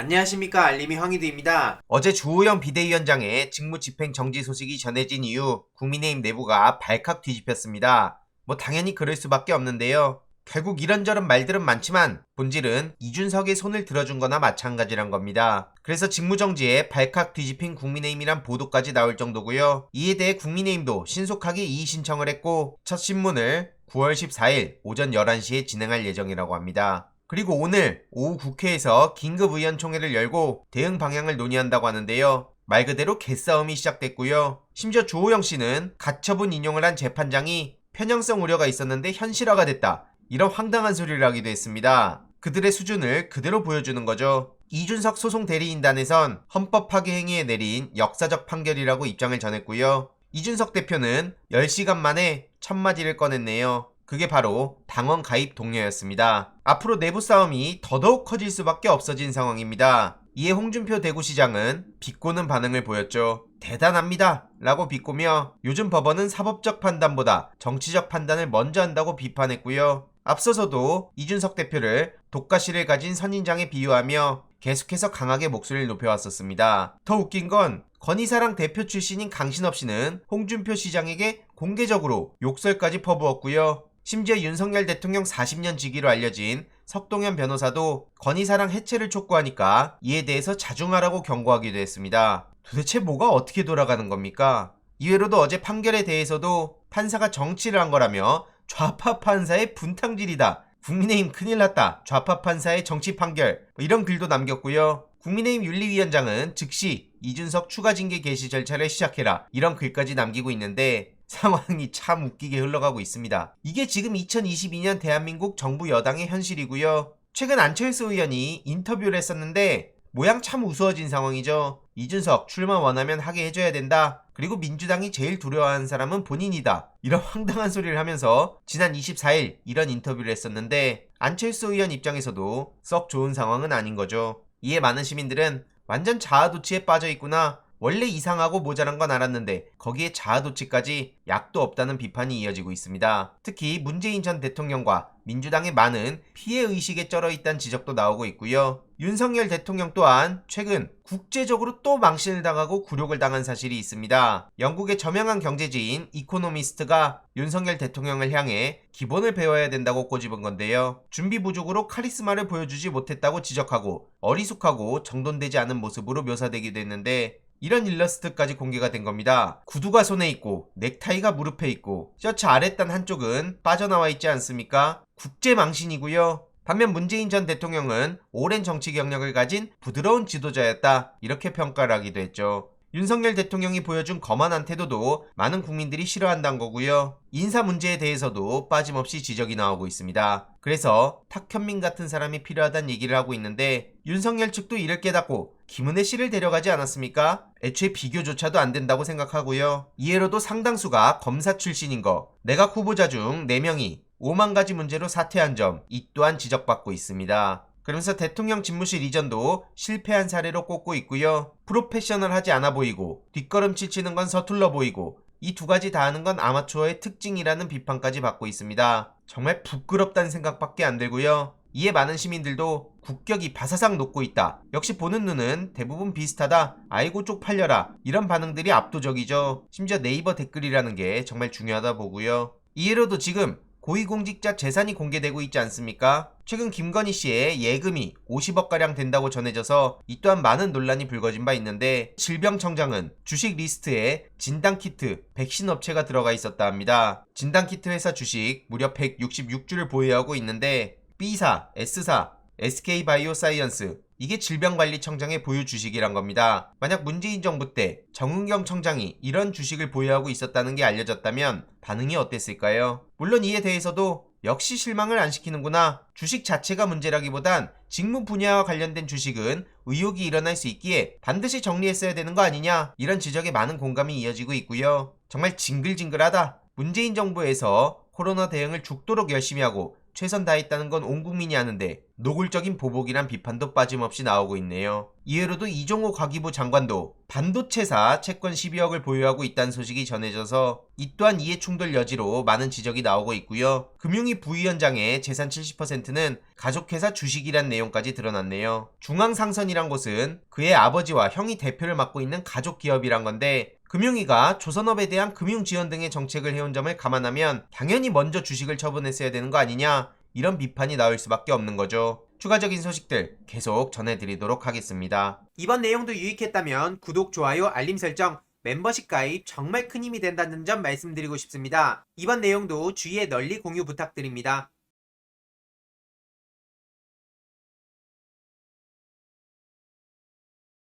안녕하십니까, 알림이 황희두입니다. 어제 주호영 비대위원장의 직무집행 정지 소식이 전해진 이후 국민의힘 내부가 발칵 뒤집혔습니다. 당연히 그럴 수밖에 없는데요. 결국 이런저런 말들은 많지만 본질은 이준석의 손을 들어준 거나 마찬가지란 겁니다. 그래서 직무정지에 발칵 뒤집힌 국민의힘이란 보도까지 나올 정도고요. 이에 대해 국민의힘도 신속하게 이의 신청을 했고 첫 신문을 9월 14일 오전 11시에 진행할 예정이라고 합니다. 그리고 오늘 오후 국회에서 긴급의원총회를 열고 대응 방향을 논의한다고 하는데요. 말 그대로 개싸움이 시작됐고요. 심지어 주호영 씨는 가처분 인용을 한 재판장이 편향성 우려가 있었는데 현실화가 됐다, 이런 황당한 소리를 하기도 했습니다. 그들의 수준을 그대로 보여주는 거죠. 이준석 소송 대리인단에선 헌법 파괴 행위에 내린 역사적 판결이라고 입장을 전했고요. 이준석 대표는 10시간 만에 첫마디를 꺼냈네요. 그게 바로 당원 가입 독려였습니다. 앞으로 내부 싸움이 더더욱 커질 수밖에 없어진 상황입니다. 이에 홍준표 대구시장은 비꼬는 반응을 보였죠. 대단합니다 라고 비꼬며 요즘 법원은 사법적 판단보다 정치적 판단을 먼저 한다고 비판했고요. 앞서서도 이준석 대표를 독가시를 가진 선인장에 비유하며 계속해서 강하게 목소리를 높여왔었습니다. 더 웃긴 건 건희사랑 대표 출신인 강신업 씨는 홍준표 시장에게 공개적으로 욕설까지 퍼부었고요. 심지어 윤석열 대통령 40년 지기로 알려진 석동현 변호사도 건희사랑 해체를 촉구하니까 이에 대해서 자중하라고 경고하기도 했습니다. 도대체 뭐가 어떻게 돌아가는 겁니까? 이외로도 어제 판결에 대해서도 판사가 정치를 한 거라며 좌파 판사의 분탕질이다, 국민의힘 큰일 났다, 좌파 판사의 정치 판결, 이런 글도 남겼고요. 국민의힘 윤리위원장은 즉시 이준석 추가 징계 개시 절차를 시작해라, 이런 글까지 남기고 있는데 상황이 참 웃기게 흘러가고 있습니다. 이게 지금 2022년 대한민국 정부 여당의 현실이고요. 최근 안철수 의원이 인터뷰를 했었는데 모양 참 우스워진 상황이죠. 이준석 출마 원하면 하게 해줘야 된다, 그리고 민주당이 제일 두려워하는 사람은 본인이다, 이런 황당한 소리를 하면서 지난 24일 이런 인터뷰를 했었는데 안철수 의원 입장에서도 썩 좋은 상황은 아닌 거죠. 이에 많은 시민들은 완전 자아도취에 빠져있구나, 원래 이상하고 모자란 건 알았는데 거기에 자아도취까지, 약도 없다는 비판이 이어지고 있습니다. 특히 문재인 전 대통령과 민주당의 많은 피해의식에 쩔어있다는 지적도 나오고 있고요. 윤석열 대통령 또한 최근 국제적으로 또 망신을 당하고 굴욕을 당한 사실이 있습니다. 영국의 저명한 경제지인 이코노미스트가 윤석열 대통령을 향해 기본을 배워야 된다고 꼬집은 건데요. 준비 부족으로 카리스마를 보여주지 못했다고 지적하고 어리숙하고 정돈되지 않은 모습으로 묘사되기도 했는데 이런 일러스트까지 공개가 된 겁니다. 구두가 손에 있고 넥타이가 무릎에 있고 셔츠 아랫단 한쪽은 빠져나와 있지 않습니까? 국제망신이고요. 반면 문재인 전 대통령은 오랜 정치 경력을 가진 부드러운 지도자였다, 이렇게 평가를 하기도 했죠. 윤석열 대통령이 보여준 거만한 태도도 많은 국민들이 싫어한다는 거고요. 인사 문제에 대해서도 빠짐없이 지적이 나오고 있습니다. 그래서 탁현민 같은 사람이 필요하다는 얘기를 하고 있는데 윤석열 측도 이를 깨닫고 김은혜 씨를 데려가지 않았습니까? 애초에 비교조차도 안 된다고 생각하고요. 이해로도 상당수가 검사 출신인 거, 내각 후보자 중 4명이 5만 가지 문제로 사퇴한 점, 이 또한 지적받고 있습니다. 그러면서 대통령 집무실 이전도 실패한 사례로 꼽고 있고요. 프로페셔널하지 않아 보이고 뒷걸음질 치는 건 서툴러 보이고 이 두 가지 다 하는 건 아마추어의 특징이라는 비판까지 받고 있습니다. 정말 부끄럽다는 생각밖에 안 들고요. 이에 많은 시민들도 국격이 바사삭 녹고 있다, 역시 보는 눈은 대부분 비슷하다, 아이고 쪽팔려라, 이런 반응들이 압도적이죠. 심지어 네이버 댓글이라는 게 정말 중요하다 보고요. 이해로도 지금 고위공직자 재산이 공개되고 있지 않습니까? 최근 김건희 씨의 예금이 50억가량 된다고 전해져서 이 또한 많은 논란이 불거진 바 있는데 질병청장은 주식 리스트에 진단키트, 백신 업체가 들어가 있었다 합니다. 진단키트 회사 주식 무려 166주를 보유하고 있는데 B사, S사, SK바이오사이언스, 이게 질병관리청장의 보유 주식이란 겁니다. 만약 문재인 정부 때 정은경 청장이 이런 주식을 보유하고 있었다는 게 알려졌다면 반응이 어땠을까요? 물론 이에 대해서도 역시 실망을 안 시키는구나, 주식 자체가 문제라기보단 직무 분야와 관련된 주식은 의혹이 일어날 수 있기에 반드시 정리했어야 되는 거 아니냐, 이런 지적에 많은 공감이 이어지고 있고요. 정말 징글징글하다. 문재인 정부에서 코로나 대응을 죽도록 열심히 하고 최선 다했다는 건 온 국민이 아는데 노골적인 보복이란 비판도 빠짐없이 나오고 있네요. 이외로도 이종호 과기부 장관도 반도체사 채권 12억을 보유하고 있다는 소식이 전해져서 이 또한 이해 충돌 여지로 많은 지적이 나오고 있고요. 금융위 부위원장의 재산 70%는 가족회사 주식이란 내용까지 드러났네요. 중앙상선이란 곳은 그의 아버지와 형이 대표를 맡고 있는 가족기업이란 건데 금융위가 조선업에 대한 금융지원 등의 정책을 해온 점을 감안하면 당연히 먼저 주식을 처분했어야 되는 거 아니냐, 이런 비판이 나올 수밖에 없는 거죠. 추가적인 소식들 계속 전해드리도록 하겠습니다. 이번 내용도 유익했다면 구독, 좋아요, 알림 설정, 멤버십 가입 정말 큰 힘이 된다는 점 말씀드리고 싶습니다. 이번 내용도 주위에 널리 공유 부탁드립니다.